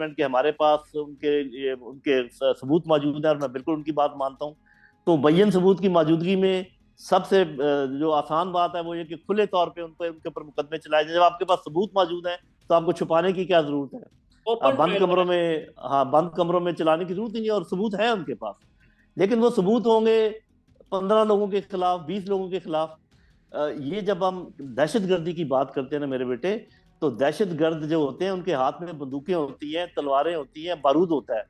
Establishment के हमारे पास उनके सबूत मौजूद है और मैं बिल्कुल उनकी बात मानता हूँ। तो मुबैयन सबूत की मौजूदगी में सबसे जो आसान बात है वो ये कि खुले तौर पे उन पर उनके ऊपर मुकदमे चलाए जाए। जब आपके पास सबूत मौजूद है तो आपको छुपाने की क्या जरूरत है? आप ओपन बंद ट्रायल कमरों होना चाहिए। में, हाँ, बंद कमरों में चलाने की जरूरत ही नहीं है, और सबूत है उनके पास। लेकिन वो सबूत होंगे 15 लोगों के खिलाफ, 20 लोगों के खिलाफ। ये जब हम दहशतगर्दी की बात करते हैं ना मेरे बेटे, तो दहशतगर्द जो होते हैं उनके हाथ में बंदूकें होती हैं, तलवारें होती हैं, बारूद होता है।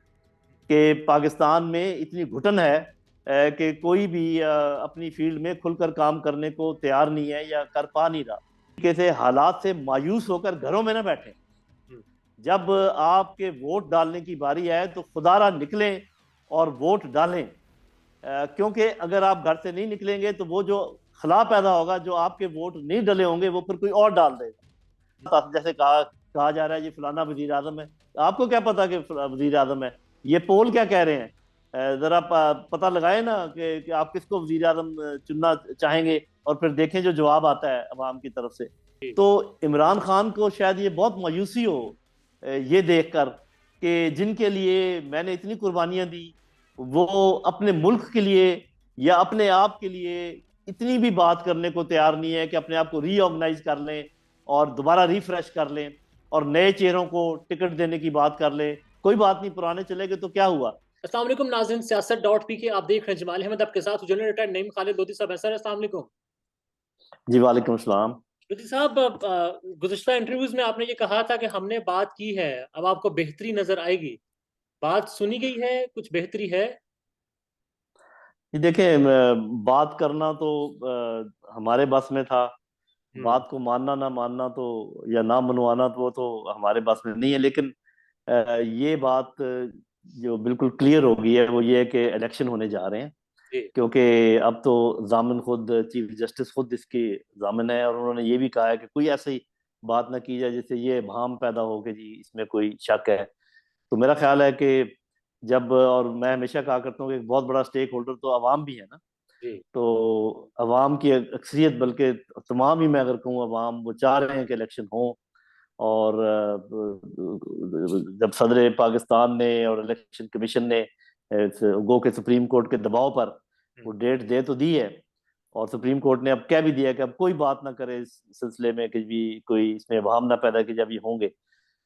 कि पाकिस्तान में इतनी घुटन है कि कोई भी अपनी फील्ड में खुलकर काम करने को तैयार नहीं है या कर पा नहीं रहा। तरीके से हालात से मायूस होकर घरों में ना बैठे। हम्म। जब आपके वोट डालने की बारी आए तो खुदारा निकलें और वोट डालें। क्योंकि अगर आप घर से नहीं निकलेंगे तो वो जो खला पैदा होगा, जो आपके वोट नहीं डले होंगे वो फिर कोई और डाल देगा। जैसे कहा कहा जा रहा है ये फलाना वजीर आजम है। आपको क्या पता कि वजीर आजम है? ये पोल क्या कह रहे हैं? जरा पता लगाए ना कि आप किसको वजीर आजम चुनना चाहेंगे, और फिर देखें जो जवाब आता है अवाम की तरफ से। जी। तो इमरान खान को शायद ये बहुत मायूसी हो ये देखकर कि जिनके लिए मैंने इतनी कुर्बानियां दी, वो अपने मुल्क के लिए या अपने आप के लिए इतनी भी बात करने को तैयार नहीं है कि अपने आप को रीऑर्गेनाइज कर लें और दोबारा रिफ्रेश कर लें और नए चेहरों को टिकट देने की बात कर लें। कोई बात नहीं, पुराने चले गए तो क्या हुआ। अस्सलाम वालेकुम नाज़रीन, सियासत डॉट पी के आप देख रहे हैं। जमाल अहमद आपके साथ, जनरल रिटायर्ड नईम खालिद लोधी साहब है। सर अस्सलाम वालेकुम। जी वालेकुम सलाम। लोधी साहब, गुज़िश्ता इंटरव्यूज में आपने ये कहा था कि हमने बात की है, अब आपको बेहतरी नजर आएगी। बात सुनी गई है, कुछ बेहतरी है? ये देखें, बात करना तो हमारे बस में था। हम्म। बात को मानना ना मानना तो, या ना मनवाना तो वो तो हमारे बस में नहीं है। लेकिन ये बात जो बिल्कुल क्लियर हो गई है वो ये है कि इलेक्शन होने जा रहे हैं। जी। क्योंकि अब तो जामिन खुद, चीफ जस्टिस खुद इसकी जामिन है, और उन्होंने ये भी कहा है कि कोई ऐसी बात ना की जाए जिससे ये भाम पैदा हो कि जी इसमें कोई शक है। तो मेरा ख्याल है कि जब, और मैं हमेशा कहा करता हूँ कि एक बहुत बड़ा स्टेक होल्डर तो अवाम भी है ना। जी। तो अवाम की अक्सरियत, बल्कि तमाम ही मैं अगर कहूँ अवाम, वो चाह रहे हैं कि इलेक्शन हो। और जब सदर पाकिस्तान ने और इलेक्शन कमीशन ने गो के सुप्रीम कोर्ट के दबाव पर वो हम्म। डेट दे तो दी है, और सुप्रीम कोर्ट ने अब कह भी दिया कि अब कोई बात ना करे इस सिलसिले में कि भी कोई इसमें वहाम ना पैदा की जब ये होंगे।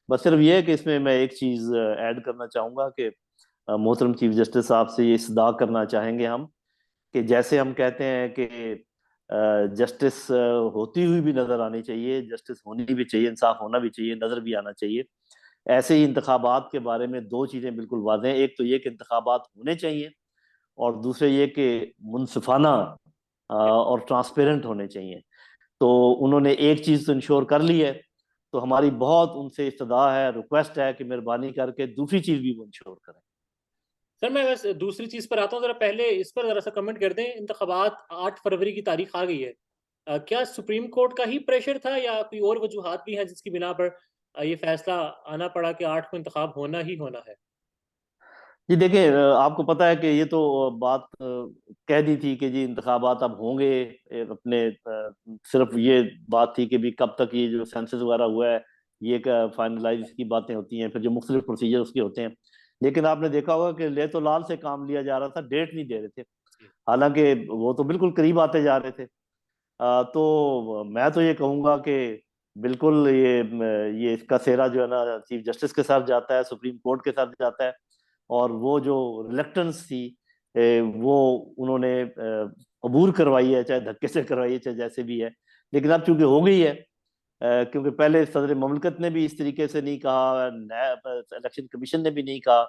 बस सिर्फ ये है कि इसमें मैं एक चीज ऐड करना चाहूंगा कि मोहतरम चीफ जस्टिस साहब से ये इस्तदा करना चाहेंगे हम, कि जैसे हम कहते हैं कि जस्टिस होती हुई भी नजर आनी चाहिए, जस्टिस होनी भी चाहिए, इंसाफ होना भी चाहिए, नजर भी आना चाहिए। ऐसे ही इंतखाबात के बारे में दो चीजें बिल्कुल वाज़ेह हैं। एक तो ये कि इंतखाबात होने चाहिए, और दूसरे ये कि मुनसिफाना और ट्रांसपेरेंट होने चाहिए। तो उन्होंने एक चीज तो इंश्योर कर ली है। तो हमारी बहुत उनसे इस्तदा है, रिक्वेस्ट है कि मेहरबानी करके दूसरी चीज भी वो इंश्योर करें। सर मैं बस दूसरी चीज पर आता हूँ, जरा पहले इस पर जरा सा कमेंट कर दें। इंतखाबात 8 फरवरी की तारीख आ गई है। क्या सुप्रीम कोर्ट का ही प्रेशर था या कोई और वजूहात भी हैं जिसकी बिना पर ये फैसला आना पड़ा कि 8 को इंतखाब होना ही होना है? जी देखिए, आपको पता है कि ये तो बात कह दी थी कि जी इंतखाबात अब होंगे। अपने सिर्फ ये बात थी कि भी कब तक ये जो सेंसस वगैरह हुआ है ये फाइनलाइज की बातें होती हैं, फिर जो मुख्तलिफ प्रोसीजर उसके होते हैं। लेकिन आपने देखा होगा कि ले तो लाल से काम लिया जा रहा था, डेट नहीं दे रहे थे। जी। हालांकि वो तो बिल्कुल करीब आते जा रहे थे। तो मैं तो ये कहूँगा कि बिल्कुल ये इसका सेहरा जो है ना चीफ जस्टिस के साथ जाता है, सुप्रीम कोर्ट के साथ जाता है। और वो जो रिलेक्टेंस थी, वो उन्होंने अबूर करवाई है, चाहे धक्के से करवाई है, चाहे जैसे भी है। लेकिन अब चूंकि हो गई है, क्योंकि पहले सदर ममलकत ने भी इस तरीके से नहीं कहा, इलेक्शन कमीशन ने भी नहीं कहा।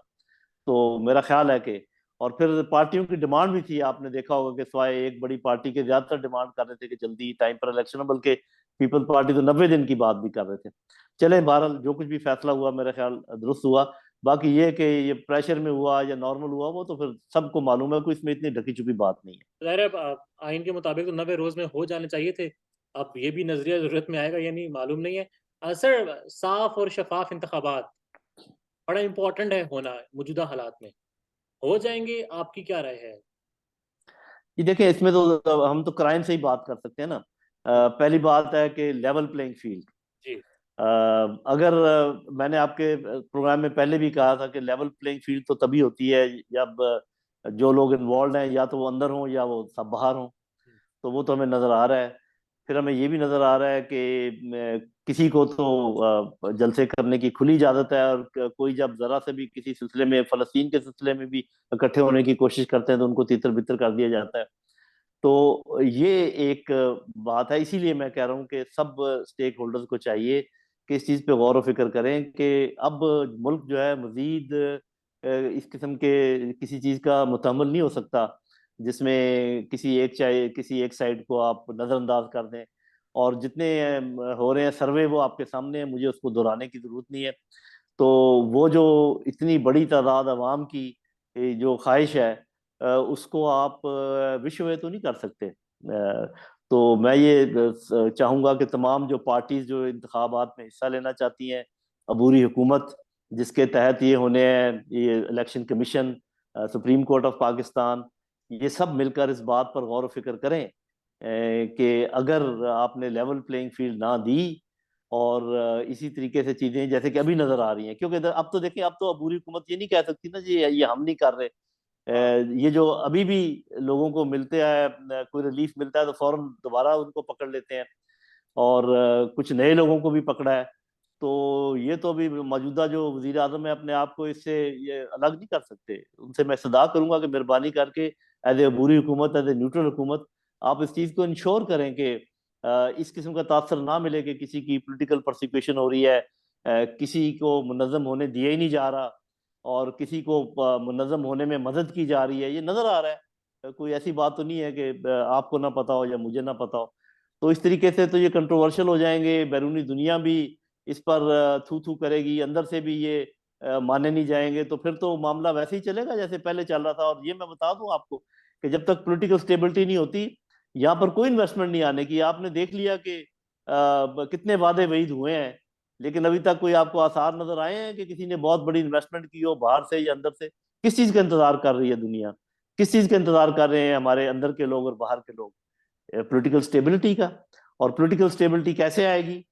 तो मेरा ख्याल है कि, और फिर पार्टियों की डिमांड भी थी, आपने देखा होगा कि सिवाय एक बड़ी पार्टी के ज्यादातर डिमांड कर रहे थे कि जल्दी टाइम पर इलेक्शन हो, बल्कि पीपल्स पार्टी तो 90 दिन की बात भी कर रहे थे। चले बहरहाल जो कुछ भी फैसला हुआ मेरा ख्याल दुरुस्त हुआ। बाकी ये कि ये प्रेशर में हुआ या नॉर्मल हुआ वो तो फिर सबको मालूम है, कोई इसमें इतनी ढकी छुपी बात नहीं है। ज़ाहिर है, आइन के मुताबिक तो 90 रोज में हो जाने चाहिए थे। अब ये भी नजरिया जरूरत में आएगा या नहीं मालूम नहीं है। सर, साफ और शफाफ इंतखाबात बड़ा इंपॉर्टेंट है होना मौजूदा हालात में। हो जाएंगे? आपकी क्या राय है? ये देखिए, इसमें तो हम तो क्राइम से ही बात कर सकते हैं ना। हम्म। पहली बात है कि लेवल प्लेइंग फील्ड। जी। अगर मैंने आपके प्रोग्राम में पहले भी कहा था कि लेवल प्लेइंग फील्ड तो तभी होती है जब जो लोग इन्वॉल्व हैं या तो वो अंदर हों या वो सब बाहर हों। तो वो तो हमें नजर आ रहा है। फिर हमें ये भी नजर आ रहा है कि किसी को तो जलसे करने की खुली इजाजत है, और कोई जब जरा से भी किसी सिलसिले में, फलस्तीन के सिलसिले में भी इकट्ठे होने की कोशिश करते हैं तो उनको तितर बितर कर दिया जाता है। तो ये एक बात है। इसीलिए मैं कह रहा हूँ कि सब स्टेक होल्डर्स को चाहिए कि इस चीज़ पे गौर व फिक्र करें कि अब मुल्क जो है मजीद इस किस्म के किसी चीज़ का मुतहम्मिल नहीं हो सकता जिसमें किसी एक साइड को आप नज़रअंदाज कर दें। और जितने हो रहे हैं सर्वे वो आपके सामने है, मुझे उसको दोहराने की ज़रूरत नहीं है। तो वो जो इतनी बड़ी तादाद अवाम की जो ख्वाहिश है, उसको आप विश्व में तो नहीं कर सकते। तो मैं ये चाहूंगा कि तमाम जो पार्टीज जो इंतखाबात में हिस्सा लेना चाहती हैं, अबूरी हुकूमत जिसके तहत ये होने हैं, ये election commission, supreme court of Pakistan, ये सब मिलकर इस बात पर गौर व फिक्र करें कि अगर आपने लेवल प्लेइंग फील्ड ना दी और इसी तरीके से चीजें जैसे कि अभी नजर आ रही हैं, क्योंकि अब तो देखिए, अब तो अबूरी हुकूमत ये नहीं कह सकती ना जी ये हम नहीं कर रहे। हाँ। ये जो अभी भी लोगों को मिलते हैं, कोई रिलीफ मिलता है तो फौरन दोबारा उनको पकड़ लेते हैं, और कुछ नए लोगों को भी पकड़ा है। तो ये तो अभी मौजूदा जो वजीर आजम है अपने आप को इससे ये अलग नहीं कर सकते। उनसे मैं सदा करूंगा कि मेहरबानी करके एज ए अबूरी हुकूमत, एज ए न्यूट्रल हुकूमत, आप इस चीज़ को इंश्योर करें कि इस किस्म का तासर ना मिले कि किसी की पोलिटिकल परसिक्यूशन हो रही है, किसी को मुनज़्ज़म होने दिया ही नहीं जा रहा, और किसी को मुनज़्ज़म होने में मदद की जा रही है। ये नज़र आ रहा है। कोई ऐसी बात तो नहीं है कि आपको ना पता हो या मुझे ना पता हो। तो इस तरीके से तो ये कंट्रोवर्शियल हो जाएंगे, बैरूनी दुनिया भी इस पर थू थू करेगी, अंदर से भी ये माने नहीं जाएंगे। तो फिर तो मामला वैसे ही चलेगा जैसे पहले चल रहा था। और ये मैं बता दूं आपको कि जब तक पॉलिटिकल स्टेबिलिटी नहीं होती, यहाँ पर कोई इन्वेस्टमेंट नहीं आने की। आपने देख लिया कि कितने वादे वहीद हुए हैं, लेकिन अभी तक कोई आपको आसार नजर आए हैं कि किसी ने बहुत बड़ी इन्वेस्टमेंट की हो, बाहर से या अंदर से? किस चीज का इंतजार कर रही है दुनिया? किस चीज का इंतजार कर रहे हैं हमारे अंदर के लोग और बाहर के लोग? पॉलिटिकल स्टेबिलिटी का। और पॉलिटिकल स्टेबिलिटी कैसे आएगी?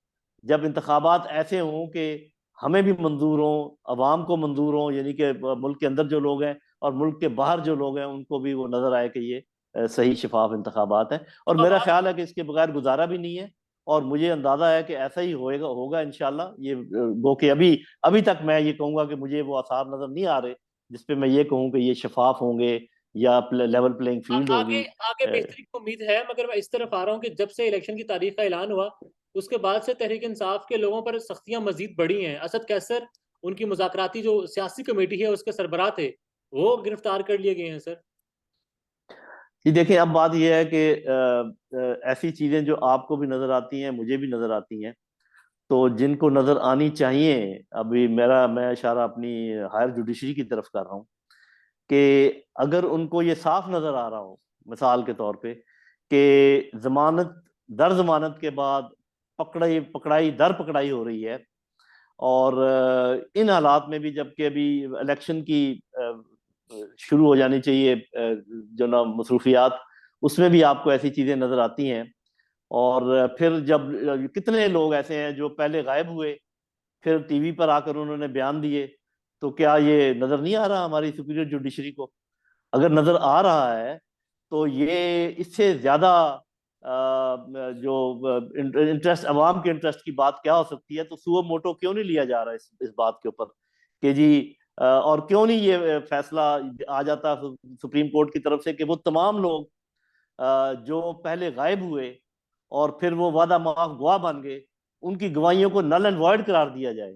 जब इंतखाबात ऐसे हों कि हमें भी मंजूर हों, अवाम को मंजूर हों, यानी कि मुल्क के अंदर जो लोग हैं और मुल्क के बाहर जो लोग हैं उनको भी वो नजर आए कि ये सही शफाफ इंतखाबात हैं। और तो अब मेरा आप ख्याल है कि इसके बगैर गुजारा भी नहीं है। और मुझे अंदाजा है कि ऐसा ही होएगा, होगा इंशाल्लाह। ये गो कि अभी अभी तक मैं ये कहूंगा कि मुझे वो आसार नजर नहीं आ रहे जिसपे मैं ये कहूँ कि ये शफाफ होंगे या लेवल प्लेइंग फील्ड आगे होगी। आगे बेहतरी की उम्मीद है, मगर मैं इस तरफ आ रहा हूँ कि जब से इलेक्शन की तारीख का ऐलान हुआ उसके बाद से तहरीक इंसाफ के लोगों पर सख्तियां मजीद बढ़ी हैं। असद कैसर, उनकी मुज़ाकराती जो सियासी कमेटी है उसके सरबराह थे, वो गिरफ्तार कर लिए गए हैं सर। जी देखिए, अब बात यह है कि ऐसी चीजें जो आपको भी नजर आती हैं, मुझे भी नजर आती हैं, तो जिनको नजर आनी चाहिए, अभी मैं इशारा अपनी हायर जुडिशरी की तरफ कर रहा हूँ कि अगर उनको ये साफ नजर आ रहा हो, मिसाल के तौर पे, कि जमानत दर जमानत के बाद पकड़ाई पकड़ाई दर पकड़ाई हो रही है, और इन हालात में भी जबकि अभी इलेक्शन की शुरू हो जानी चाहिए, जो ना मसरूफियात, उसमें भी आपको ऐसी चीजें नजर आती हैं। और फिर जब कितने लोग ऐसे हैं जो पहले गायब हुए, फिर टीवी पर आकर उन्होंने बयान दिए। तो क्या ये नजर नहीं आ रहा हमारी सुपीरियर जुडिशरी को? अगर नजर आ रहा है तो ये इससे ज्यादा जो इंटरेस्ट, अवाम के इंटरेस्ट की बात क्या हो सकती है? तो सुओ मोटो क्यों नहीं लिया जा रहा इस बात के ऊपर कि जी और क्यों नहीं ये फैसला आ जाता सुप्रीम कोर्ट की तरफ से कि वो तमाम लोग जो पहले गायब हुए और फिर वो वादा माफ गवाह बन गए, उनकी गवाहियों को नल एंड वॉइड करार दिया जाए,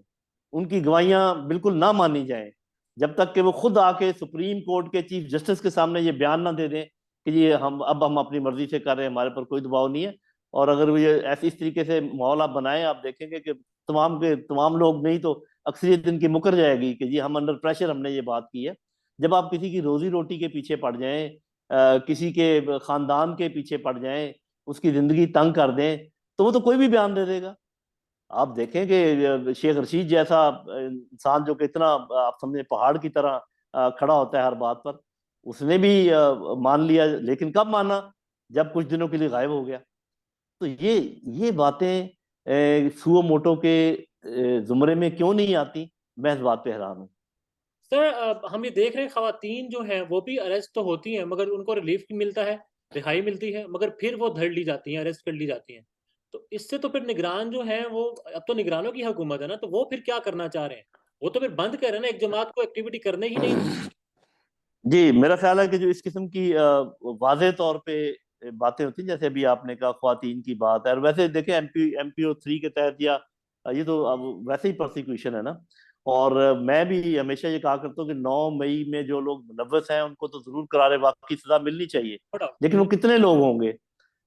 उनकी गवाहियां बिल्कुल ना मानी जाएं, जब तक कि वो खुद आके सुप्रीम कोर्ट के चीफ जस्टिस के सामने ये बयान ना दे दें कि ये हम अपनी मर्जी से कर रहे हैं, हमारे पर कोई दबाव नहीं है। और अगर वो ये ऐसे इस तरीके से माहौल आप बनाए, आप देखेंगे कि तमाम के तमाम लोग नहीं तो अक्सरियत इनकी मुकर जाएगी कि जी हम अंडर प्रेशर हमने ये बात की है। जब आप किसी की रोजी रोटी के पीछे पड़ जाएं, किसी के खानदान के पीछे पड़ जाएं, उसकी जिंदगी तंग कर दें, तो वो तो कोई भी बयान दे देगा। आप देखें कि शेख रशीद जैसा इंसान जो कि इतना आप समझे पहाड़ की तरह खड़ा होता है हर बात पर, उसने भी मान लिया, लेकिन कब माना? जब कुछ दिनों के लिए गायब हो गया। तो ये बातें सुओ मोटो के जुमरे में क्यों नहीं आती, मैं इस बात पे हैरान हूँ। सर हम ये देख रहे हैं खवातीन जो हैं वो भी अरेस्ट तो होती हैं, मगर उनको रिलीफ मिलता है, रिहाई मिलती है, मगर फिर वो धर ली जाती हैं, अरेस्ट कर ली जाती हैं। तो इससे तो फिर निगरान जो है वो, अब तो निगरानों की हुकूमत है ना, तो वो फिर क्या करना चाह रहे हैं? वो तो फिर बंद कर रहे हैं ना, एक जमात को एक्टिविटी करने ही नहीं। जी, मेरा ख्याल है कि जो इस किस्म की वाज़ेह तौर पे बातें होती हैं, जैसे अभी आपने कहा ख्वातीन की बात है, और वैसे देखें MPO 3 के तहत, या ये तो अब वैसे ही प्रोसिक्यूशन है ना। और मैं भी हमेशा ये कहा करता हूँ कि 9 मई में जो लोग मुलव्वस हैं उनको तो जरूर करारे वाक़ की सजा मिलनी चाहिए, बड़ा। लेकिन वो कितने लोग होंगे?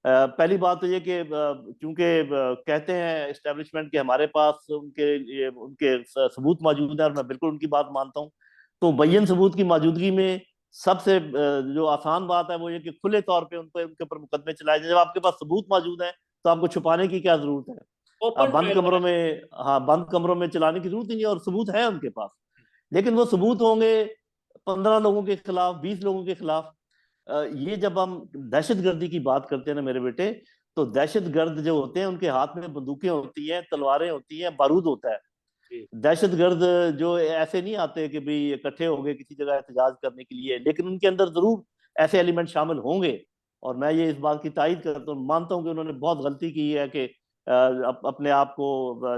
पहली बात तो ये कि चूंकि कहते हैं इस्टेब्लिशमेंट के हमारे पास उनके सबूत मौजूद है, और मैं बिल्कुल उनकी बात मानता हूँ। तो मुबय्यन सबूत की मौजूदगी में सबसे जो आसान बात है वो ये कि खुले तौर पे उनके ऊपर मुकदमे चलाए जाए। जब आपके पास सबूत मौजूद है तो आपको छुपाने की क्या जरूरत है? आप ओपन बंद ट्रायल कमरों होना में, हाँ, बंद कमरों में चलाने की जरूरत ही नहीं है, और सबूत है उनके पास। लेकिन वो सबूत होंगे 15 लोगों के खिलाफ, 20 लोगों के खिलाफ। ये जब हम दहशतगर्दी की बात करते हैं ना मेरे बेटे, तो दहशतगर्द जो होते हैं उनके हाथ में बंदूकें होती हैं, तलवारें होती हैं, बारूद होता है। चाहिए। दहशतगर्द जो ऐसे नहीं आते कि भाई इकट्ठे हो गए किसी जगह एहतजाज करने के लिए, लेकिन उनके अंदर जरूर ऐसे एलिमेंट शामिल होंगे। और मैं ये इस बात की तायद करता हूँ, मानता हूँ कि उन्होंने बहुत गलती की है कि अपने आप को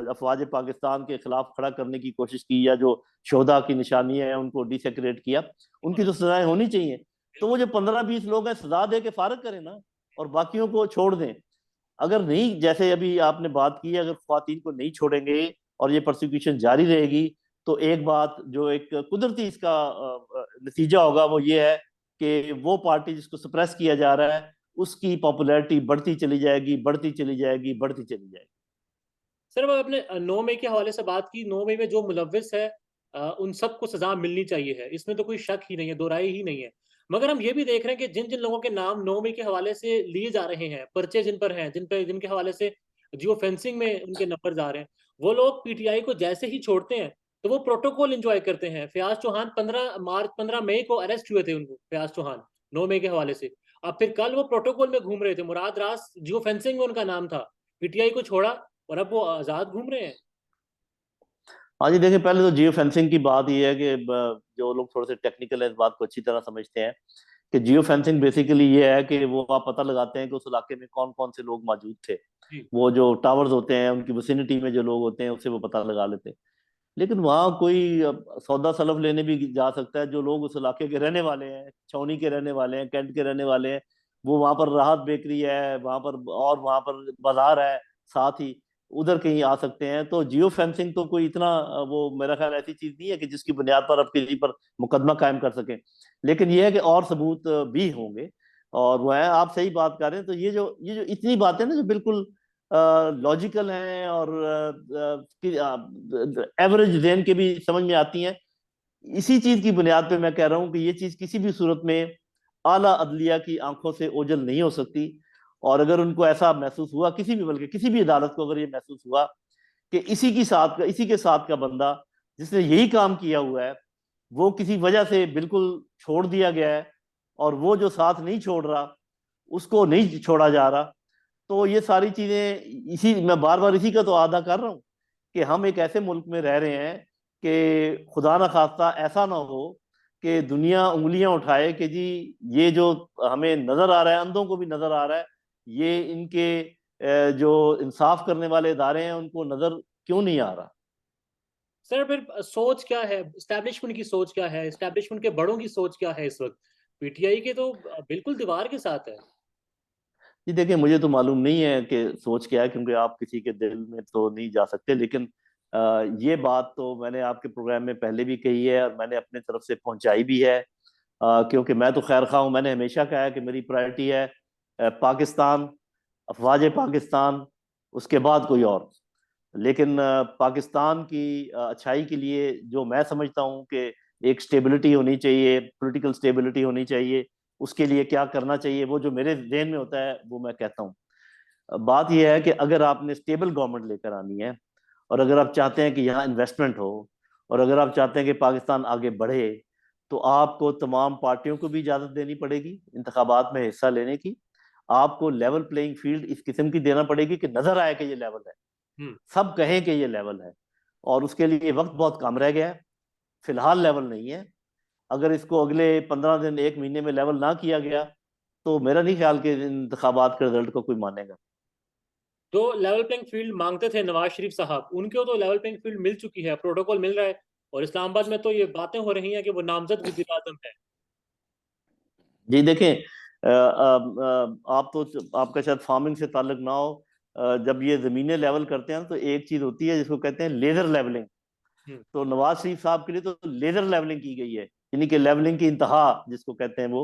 अफवाज पाकिस्तान के खिलाफ खड़ा करने की कोशिश की, या जो शोधा की निशानी है उनको डिसेक्रेट किया। उनकी तो सजाएं होनी चाहिए। तो वो जो 15-20 लोग हैं, सजा दे के फारग करें ना, और बाकियों को छोड़ दें। अगर नहीं, जैसे अभी आपने बात की है, अगर ख्वातीन को नहीं छोड़ेंगे और ये प्रोसिक्यूशन जारी रहेगी, तो एक बात जो एक कुदरती इसका नतीजा होगा वो ये है कि वो पार्टी जिसको सप्रेस किया जा रहा है उसकी पॉपुलैरिटी बढ़ती चली जाएगी, बढ़ती चली जाएगी, बढ़ती चली जाएगी। सर अब आपने 9 मई के हवाले से बात की, 9 मई में जो मुलव्विस है उन सबको सजा मिलनी चाहिए है, इसमें तो कोई शक ही नहीं है, दो राय ही नहीं है। मगर हम ये भी देख रहे हैं कि जिन जिन लोगों के नाम 9 मई के हवाले से लिए जा रहे हैं, पर्चे जिन पर हैं, जिनके हवाले से जियो फेंसिंग में उनके नंबर जा रहे हैं, वो लोग पीटीआई को जैसे ही छोड़ते हैं तो वो प्रोटोकॉल एंजॉय करते हैं। फयाज चौहान 15 मई को अरेस्ट हुए थे, उनको फयाज चौहान 9 मई के हवाले से। अब फिर कल वो प्रोटोकॉल में घूम रहे थे, मुराद रास जियो फेंसिंग में उनका नाम था, पीटीआई को छोड़ा और अब वो आजाद घूम रहे हैं। हाँ जी, देखिए, पहले तो जियो फेंसिंग की बात यह है कि जो लोग थोड़े से टेक्निकल है इस बात को अच्छी तरह समझते हैं कि जियो फेंसिंग बेसिकली ये है कि वो आप पता लगाते हैं कि उस इलाके में कौन कौन से लोग मौजूद थे। जी। वो जो टावर्स होते हैं उनकी विसिनिटी में जो लोग होते हैं उससे वो पता लगा लेते हैं। लेकिन वहाँ कोई सौदा सलफ लेने भी जा सकता है। जो लोग उस इलाके के रहने वाले हैं, छौनी के रहने वाले हैं, कैंट के रहने वाले हैं, वो वहाँ पर राहत बेकरी है वहाँ पर, और वहाँ पर बाजार है साथ ही, उधर कहीं आ सकते हैं। तो जियो फेंसिंग तो कोई इतना वो मेरा ख्याल ऐसी चीज नहीं है कि जिसकी बुनियाद पर आप किसी पर मुकदमा कायम कर सकें। लेकिन यह है कि और सबूत भी होंगे। और वो है, आप सही बात कर रहे हैं। तो ये जो इतनी बातें ना जो बिल्कुल लॉजिकल हैं और एवरेज जहन के भी समझ में आती हैं, इसी चीज की बुनियाद पे मैं कह रहा हूं कि ये चीज किसी भी सूरत में आला अदलिया की आंखों से ओझल नहीं हो सकती। और अगर उनको ऐसा महसूस हुआ, किसी भी, बल्कि किसी भी अदालत को अगर ये महसूस हुआ कि इसी के साथ का बंदा जिसने यही काम किया हुआ है वो किसी वजह से बिल्कुल छोड़ दिया गया है, और वो जो साथ नहीं छोड़ रहा उसको नहीं छोड़ा जा रहा, तो ये सारी चीजें, इसी मैं बार बार इसी का तो आदा कर रहा हूँ कि हम एक ऐसे मुल्क में रह रहे हैं कि खुदा न खास्ता ऐसा ना हो कि दुनिया उंगलियां उठाए कि जी ये जो हमें नजर आ रहा है, अंधों को भी नजर आ रहा है, ये इनके जो इंसाफ करने वाले इदारे हैं उनको नजर क्यों नहीं आ रहा। सर फिर सोच क्या है, एस्टैब्लिशमेंट की सोच क्या है, एस्टैब्लिशमेंट के बड़ों की सोच क्या है इस वक्त? पीटीआई के तो बिल्कुल दीवार के साथ है। जी देखिए, मुझे तो मालूम नहीं है कि सोच क्या है, क्योंकि आप किसी के दिल में तो नहीं जा सकते। लेकिन ये बात तो मैंने आपके प्रोग्राम में पहले भी कही है और मैंने अपने तरफ से पहुंचाई भी है। क्योंकि मैं तो खैर खा हूँ, मैंने हमेशा कहा है कि मेरी प्रायोरिटी है पाकिस्तान, अफवाज पाकिस्तान, उसके बाद कोई और। लेकिन पाकिस्तान की अच्छाई के लिए जो मैं समझता हूँ कि एक स्टेबिलिटी होनी चाहिए, पॉलिटिकल स्टेबिलिटी होनी चाहिए, उसके लिए क्या करना चाहिए, वो जो मेरे जहन में होता है वो मैं कहता हूँ। बात यह है कि अगर आपने स्टेबल गवर्नमेंट लेकर आनी है, और अगर आप चाहते हैं कि यहाँ इन्वेस्टमेंट हो, और अगर आप चाहते हैं कि पाकिस्तान आगे बढ़े, तो आपको तमाम पार्टियों को भी इजाज़त देनी पड़ेगी इंतखाबात में हिस्सा लेने की। आपको लेवल प्लेइंग फील्ड इस किस्म की देना पड़ेगी कि नजर आए कि ये लेवल है, हम्म। सब कहें कि ये लेवल है। और उसके लिए वक्त बहुत कम रह गया है, फिलहाल लेवल नहीं है। अगर इसको अगले 15 दिन 1 महीने में लेवल ना किया गया तो मेरा नहीं ख्याल कि इंतखाबात के रिजल्ट को कोई मानेगा। जो लेवल प्लेइंग फील्ड मांगते थे नवाज शरीफ साहब, उनको तो लेवल प्लेइंग फील्ड मिल चुकी है, प्रोटोकॉल मिल रहा है। और इस्लामाबाद में तो ये बातें हो रही हैं कि वो नामजद वजीर आजम है। जी देखें, आप तो, आपका शायद फार्मिंग से ताल्लुक ना हो। जब ये जमीनें लेवल करते हैं तो एक चीज होती है जिसको कहते हैं लेजर लेवलिंग। हम्म। तो नवाज शरीफ साहब के लिए तो लेजर लेवलिंग की गई है, यानी कि लेवलिंग की इंतहा जिसको कहते हैं वो।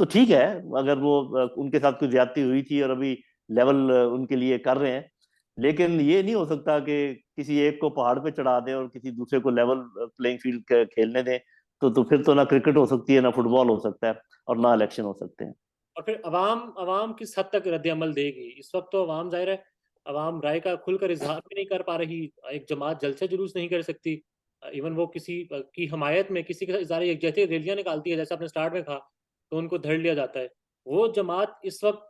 तो ठीक है, अगर वो उनके साथ कोई ज्यादती हुई थी और अभी लेवल उनके लिए कर रहे हैं, लेकिन ये नहीं हो सकता कि किसी एक को पहाड़ पे चढ़ा दें और किसी दूसरे को लेवल प्लेइंग फील्ड खेलने दें। तो फिर तो ना क्रिकेट हो सकती है, ना फुटबॉल हो सकता है, और ना इलेक्शन हो सकते हैं। और फिर अवाम अवाम किस हद तक रद्द अमल देगी? इस वक्त तो अवाम जाहिर है, अवाम राय का खुलकर इजहार भी नहीं कर पा रही। एक जमात जलसे जुलूस नहीं कर सकती। इवन वो किसी की हमायत में किसी के साथ इजहार यकजहती रैलियां निकालती है, जैसे आपने स्टार्ट में कहा, तो उनको धर लिया जाता है। वो जमात इस वक्त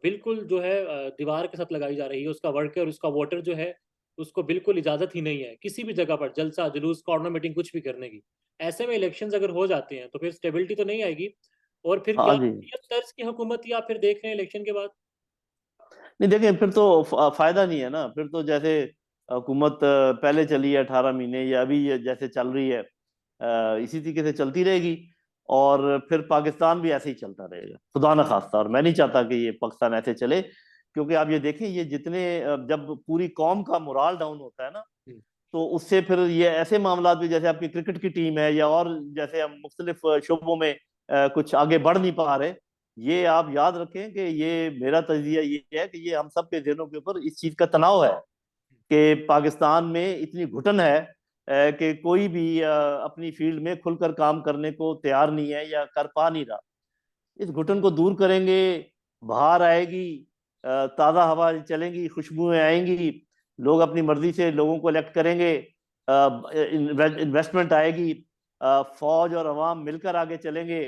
बिल्कुल जो है दीवार के साथ लगाई जा रही है। उसका वर्कर, उसका वोटर जो है, उसको बिल्कुल इजाजत ही नहीं है किसी भी जगह पर जलसा जुलूस कॉर्नर मीटिंग कुछ भी करने की। ऐसे में इलेक्शंस अगर हो जाते हैं तो फिर स्टेबिलिटी तो नहीं आएगी। और फिर हाँ क्या जी। ये तर्ज की हुकूमत या फिर देख रहे हैं इलेक्शन के बाद? नहीं देखें, फिर तो फायदा नहीं है ना। फिर तो जैसे हुकूमत पहले चली है 18 महीने, या अभी ये जैसे चल रही है, इसी तरीके से चलती रहेगी। और फिर पाकिस्तान भी ऐसे ही चलता रहेगा, खुदा न खास्ता। और मैं नहीं चाहता कि ये पाकिस्तान ऐसे चले, क्योंकि आप ये देखें, ये जितने जब पूरी कौम का मोराल डाउन होता है ना, हम्म। तो उससे फिर ये ऐसे मामला भी, जैसे आपकी क्रिकेट की टीम है या और जैसे हम मुख्तलिफ शोबों में कुछ आगे बढ़ नहीं पा रहे, ये आप याद रखें कि ये मेरा तजिया ये है कि ये हम सब के जहनों के ऊपर इस चीज का तनाव है कि पाकिस्तान में इतनी घुटन है कि कोई भी अपनी फील्ड में खुलकर काम करने को तैयार नहीं है या कर पा नहीं रहा। इस घुटन को दूर करेंगे, बाहर आएगी, ताज़ा हवा चलेंगी, खुशबुएं आएंगी, लोग अपनी मर्जी से लोगों को इलेक्ट करेंगे, इन्वेस्टमेंट आएगी, फौज और अवाम मिलकर आगे चलेंगे,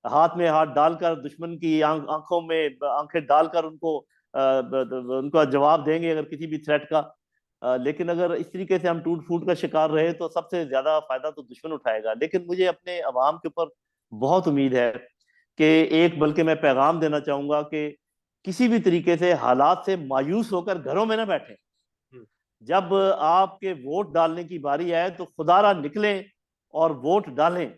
हाथ में हाथ डालकर दुश्मन की आंखों में आंखें डालकर उनका जवाब देंगे अगर किसी भी थ्रेट का। लेकिन अगर इस तरीके से हम टूट फूट का शिकार रहे तो सबसे ज्यादा फायदा तो दुश्मन उठाएगा। लेकिन मुझे अपने अवाम के ऊपर बहुत उम्मीद है कि एक, बल्कि मैं पैगाम देना चाहूंगा कि किसी भी तरीके से हालात से मायूस होकर घरों में ना बैठें। हम्म। जब आपके वोट डालने की बारी आए तो खुदारा निकलें और वोट डालें।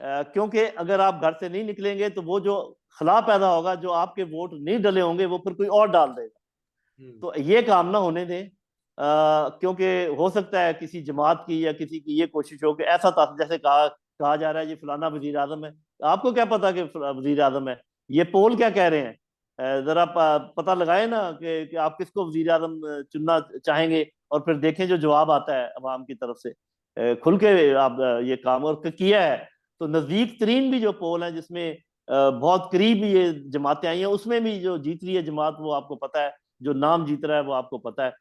क्योंकि अगर आप घर से नहीं निकलेंगे तो वो जो खला पैदा होगा, जो आपके वोट नहीं डले होंगे वो फिर कोई और डाल देगा। हम्म। तो ये काम ना होने दें। क्योंकि हो सकता है किसी जमात की या किसी की ये कोशिश हो कि ऐसा था, जैसे कहा कहा जा रहा है ये फलाना वजीर आजम है। आपको क्या पता कि वजीर आजम है? ये पोल क्या कह रहे हैं? जरा पता लगाए ना कि आप किसको वजीर आजम चुनना चाहेंगे, और फिर देखें जो जवाब आता है अवाम की तरफ से। खुल के आप ये काम और किया है। तो नजदीक तरीन भी जो पोल है जिसमें बहुत करीब ये जमातें आई हैं, उसमें भी जो जीत रही है जमात वो आपको पता है, जो नाम जीत रहा है वो आपको पता है।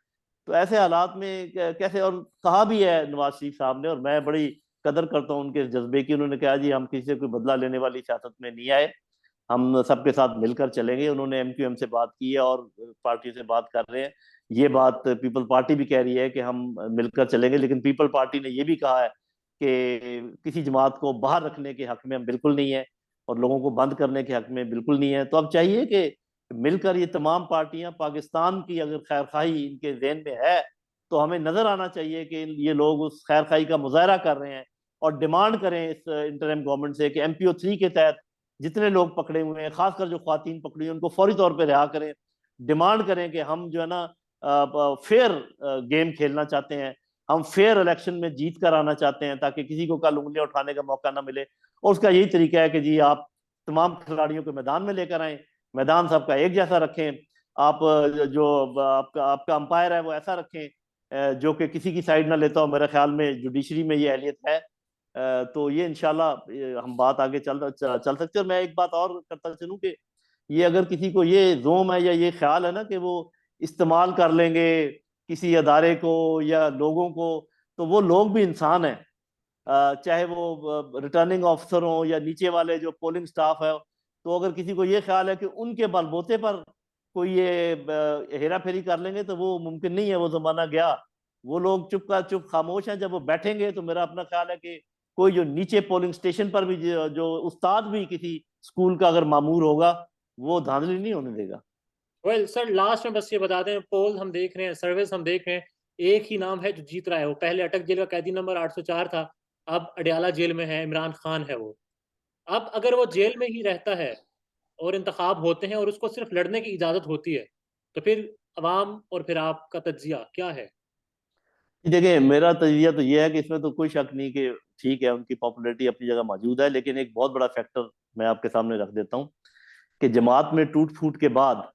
तो ऐसे हालात में कैसे, और कहा भी है नवाज शरीफ साहब ने, और मैं बड़ी कदर करता हूँ उनके जज्बे की, उन्होंने कहा जी हम किसी से कोई बदला लेने वाली सियासत में नहीं आए, हम सबके साथ मिलकर चलेंगे। उन्होंने एमक्यूएम से बात की है और पार्टी से बात कर रहे हैं। ये बात पीपल पार्टी भी कह रही है कि हम मिलकर चलेंगे, लेकिन पीपल पार्टी ने ये भी कहा है कि किसी जमात को बाहर रखने के हक में हम बिल्कुल नहीं है, और लोगों को बंद करने के हक में बिल्कुल नहीं है। तो अब चाहिए कि मिलकर ये तमाम पार्टियां, पाकिस्तान की अगर खैर खाई इनके जहन में है तो हमें नजर आना चाहिए कि ये लोग उस खैर खाई का मुजाहरा कर रहे हैं, और डिमांड करें इस इंटरिम गवर्नमेंट से कि MPO 3 के तहत जितने लोग पकड़े हुए हैं, खासकर जो ख्वातीन पकड़ी हुई हैं, उनको फौरी तौर पर रिहा करें। डिमांड करें कि हम जो है ना फेयर गेम खेलना चाहते हैं, हम फेयर इलेक्शन में जीत कर आना चाहते हैं, ताकि किसी को कल उंगलियां उठाने का मौका ना मिले। और उसका यही तरीका है कि जी आप तमाम खिलाड़ियों को मैदान में लेकर आए, मैदान सबका एक जैसा रखें। आप जो आपका आपका अंपायर है वो ऐसा रखें जो कि किसी की साइड ना लेता हो। मेरे ख्याल में जुडिशरी में ये अहलियत है। तो ये इंशाल्लाह हम बात आगे चल सकते हैं। और मैं एक बात और करता चलूं कि ये अगर किसी को ये जोम है या ये ख्याल है ना कि वो इस्तेमाल कर लेंगे किसी अदारे को या लोगों को, तो वो लोग भी इंसान हैं। चाहे वो रिटर्निंग ऑफिसर हो या नीचे वाले जो पोलिंग स्टाफ है। तो अगर किसी को ये ख्याल है कि उनके बलबूते पर कोई ये हेरा फेरी कर लेंगे, तो वो मुमकिन नहीं है, वो जमाना गया। वो लोग चुप का चुप खामोश हैं। जब वो बैठेंगे तो मेरा अपना ख्याल है कि कोई जो नीचे पोलिंग स्टेशन पर भी जो उस्ताद भी किसी स्कूल का अगर मामूर होगा, वो धांधली नहीं होने देगा। वेल सर, लास्ट में बस ये बता दें, पोल हम देख रहे हैं, सर्विस हम देख रहे हैं, एक ही नाम है जो जीत रहा है। वो पहले अटक जेल का कैदी नंबर 804 था, अब अडयाला जेल में है, इमरान खान है वो। अब अगर वो जेल में ही रहता है और इंतखाब होते हैं और उसको सिर्फ लड़ने की इजाजत होती है, तो फिर अवाम और फिर आपका तज्जिया क्या है? देखिए, मेरा तजिया तो ये है कि इसमें तो कोई शक नहीं कि ठीक है, उनकी पॉपुलैरिटी अपनी जगह मौजूद है, लेकिन एक बहुत बड़ा फैक्टर मैं आपके सामने रख देता हूँ कि जमात में टूट फूट के बाद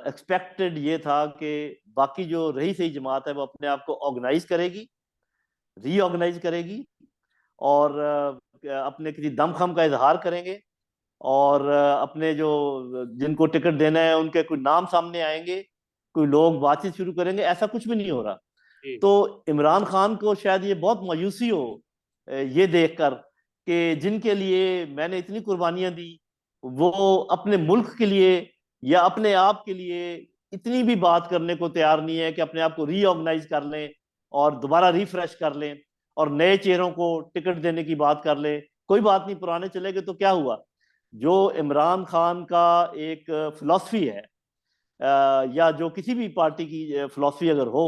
एक्सपेक्टेड ये था कि बाकी जो रही सही जमात है वो अपने आप को ऑर्गेनाइज करेगी, रीऑर्गेनाइज करेगी, और अपने किसी दमखम का इजहार करेंगे, और अपने जो जिनको टिकट देना है उनके कोई नाम सामने आएंगे, कोई लोग बातचीत शुरू करेंगे। ऐसा कुछ भी नहीं हो रहा। जी तो इमरान खान को शायद ये बहुत मायूसी हो ये देखकर कि जिनके लिए मैंने इतनी कुर्बानियां दी, वो अपने मुल्क के लिए या अपने आप के लिए इतनी भी बात करने को तैयार नहीं है कि अपने आप को रीऑर्गेनाइज कर लें और दोबारा रिफ्रेश कर लें और नए चेहरों को टिकट देने की बात कर लें। कोई बात नहीं, पुराने चले गए तो क्या हुआ। जो इमरान खान का एक फिलॉसफी है, या जो किसी भी पार्टी की फिलॉसफी अगर हो,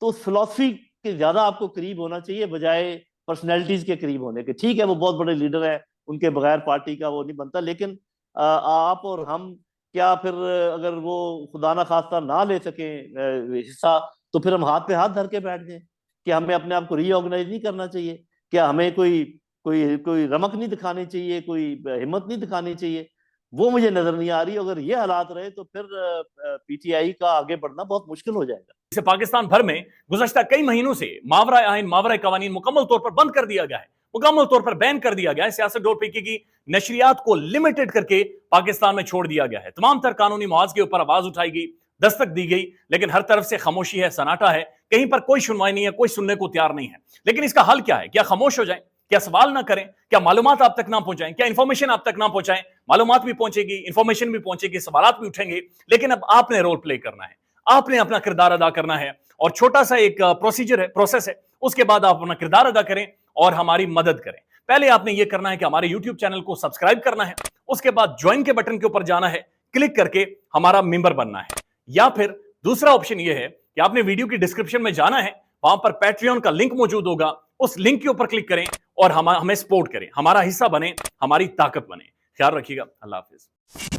तो उस फिलॉसफी के ज्यादा आपको करीब होना चाहिए बजाय पर्सनैलिटीज के करीब होने के। ठीक है, वो बहुत बड़े लीडर है, उनके बगैर पार्टी का वो नहीं बनता, लेकिन आप और हम क्या फिर अगर वो खुदा ना खास्ता ना ले सके हिस्सा, तो फिर हम हाथ पे हाथ धर के बैठ जाएं कि हमें अपने आप को रीऑर्गेनाइज नहीं करना चाहिए? क्या हमें कोई कोई कोई रमक नहीं दिखानी चाहिए, कोई हिम्मत नहीं दिखानी चाहिए? वो मुझे नजर नहीं आ रही। अगर ये हालात रहे तो फिर पीटीआई का आगे बढ़ना बहुत मुश्किल हो जाएगा। इसे पाकिस्तान भर में गुज़श्ता कई महीनों से मावरा आइन, मावरा कवानीन मुकम्मल तौर पर बंद कर दिया गया है, मुकम्मल तौर पर बैन कर दिया गया है। सियासत डोर पीके की नशरियात को लिमिटेड करके पाकिस्तान में छोड़ दिया गया है। तमाम तर कानूनी मुआवजे के ऊपर आवाज उठाई गई, दस्तक दी गई, लेकिन हर तरफ से खामोशी है, सन्नाटा है, कहीं पर कोई सुनवाई नहीं है, कोई सुनने को तैयार नहीं है। लेकिन इसका हल क्या है? क्या खामोश हो जाए? क्या सवाल ना करें? क्या मालूमात आप तक ना पहुंचाएं? क्या इंफॉर्मेशन आप तक ना पहुंचाएं? मालूमात भी पहुंचेगी, इंफॉर्मेशन भी पहुंचेगी, सवालात भी उठेंगे, लेकिन अब आपने रोल प्ले करना है, आपने अपना किरदार अदा करना है। और छोटा सा एक प्रोसीजर है, प्रोसेस है, उसके बाद आप अपना किरदार अदा करें और हमारी मदद करें। पहले आपने यह करना है कि हमारे YouTube चैनल को सब्सक्राइब करना है, उसके बाद ज्वाइन के बटन के ऊपर जाना है, क्लिक करके हमारा मेंबर बनना है। या फिर दूसरा ऑप्शन यह है कि आपने वीडियो की डिस्क्रिप्शन में जाना है, वहां पर पैट्रियन का लिंक मौजूद होगा, उस लिंक के ऊपर क्लिक करें और हमें सपोर्ट करें, हमारा हिस्सा बने, हमारी ताकत बने। ख्याल रखिएगा। अल्लाह हाफिज।